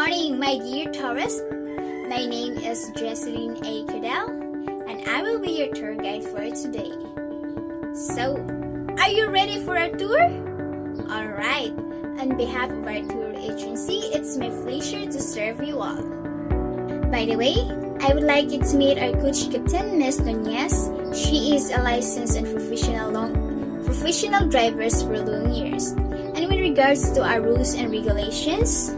morning, my dear tourists. My name is Jesseline A. Cadell, and I will be your tour guide for today. So, are you ready for our tour? Alright, on behalf of our tour agency, it's my pleasure to serve you all. By the way, I would like you to meet our coach captain, Ms. Nunez. She is a licensed and professional driver for long years. And with regards to our rules and regulations,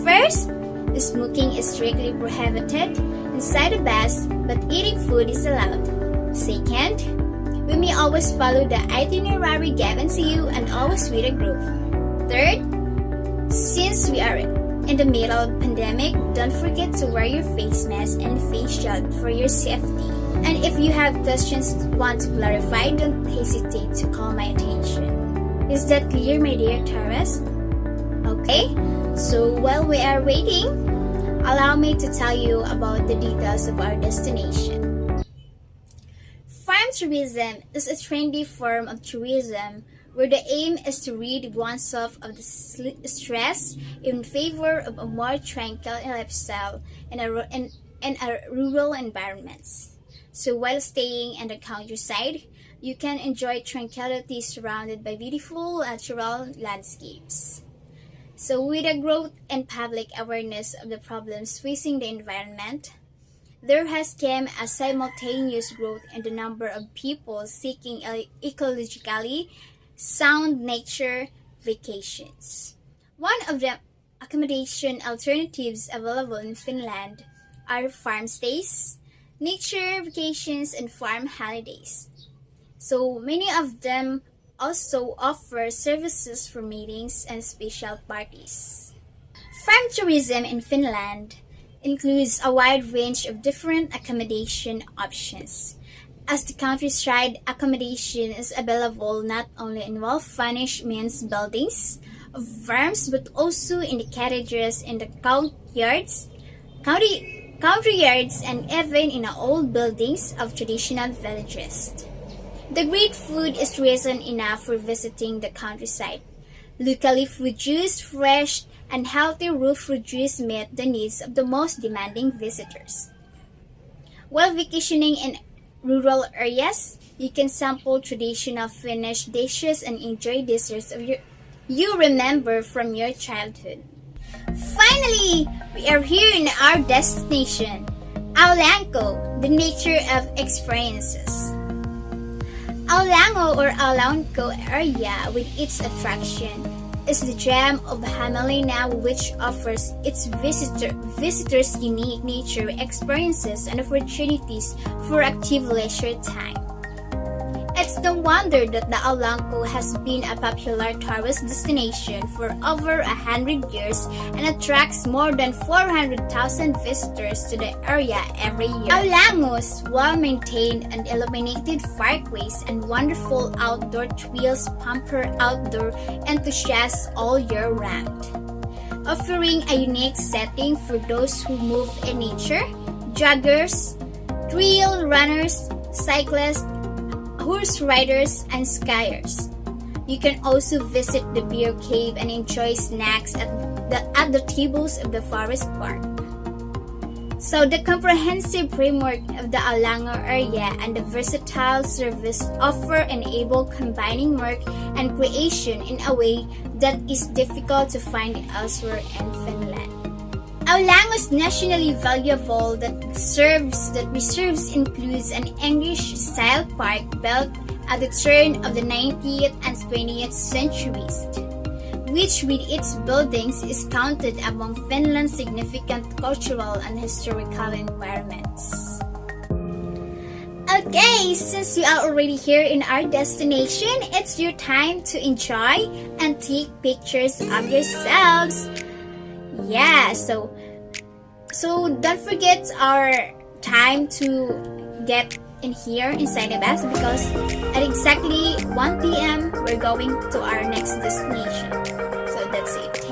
first, smoking is strictly prohibited inside the bus, but eating food is allowed. Second, we may always follow the itinerary given to you and always with a group. Third, since we are in the middle of pandemic, don't forget to wear your face mask and face shield for your safety. And if you have questions want to clarify, don't hesitate to call my attention. Is that clear, my dear tourists? Okay, so while we are waiting, allow me to tell you about the details of our destination. Farm tourism is a trendy form of tourism where the aim is to rid oneself of the stress in favor of a more tranquil lifestyle in rural environments. So while staying in the countryside, you can enjoy tranquility surrounded by beautiful natural landscapes. So with the growth and public awareness of the problems facing the environment, there has come a simultaneous growth in the number of people seeking ecologically sound nature vacations. One of the accommodation alternatives available in Finland are farm stays, nature vacations, and farm holidays. So many of them also offer services for meetings and special parties. Farm tourism in Finland includes a wide range of different accommodation options, as the countryside accommodation is available not only in well-furnished men's buildings of farms but also in the cottages in the country yards, and even in the old buildings of traditional villages. The great food is reason enough for visiting the countryside. Locally produced, fresh, and healthy raw produce meet the needs of the most demanding visitors. While vacationing in rural areas, you can sample traditional Finnish dishes and enjoy desserts you remember from your childhood. Finally, we are here in our destination, AULANGKO, the nature of experiences. AULANGKO or AULANGKO area with its attraction is the gem of Hämeenlinna, which offers its visitors unique nature experiences and opportunities for active leisure time. It's no wonder that the AULANGKO has been a popular tourist destination for over 100 years and attracts more than 400,000 visitors to the area every year. AULANGKO's well-maintained and illuminated parkways and wonderful outdoor trails pamper outdoor enthusiasts all year round, offering a unique setting for those who move in nature, joggers, trail runners, cyclists, horse riders, and skiers. You can also visit the beer cave and enjoy snacks at the tables of the forest park. So the comprehensive framework of the AULANGKO area and the versatile service offer enable combining work and creation in a way that is difficult to find elsewhere in Finland. AULANGKO is nationally valuable that reserves includes an English-style park built at the turn of the 19th and 20th centuries, which with its buildings is counted among Finland's significant cultural and historical environments. Okay, since you are already here in our destination, it's your time to enjoy and take pictures of yourselves. Yeah, so don't forget our time to get in here inside the bus, because at exactly 1 p.m. we're going to our next destination. So that's it.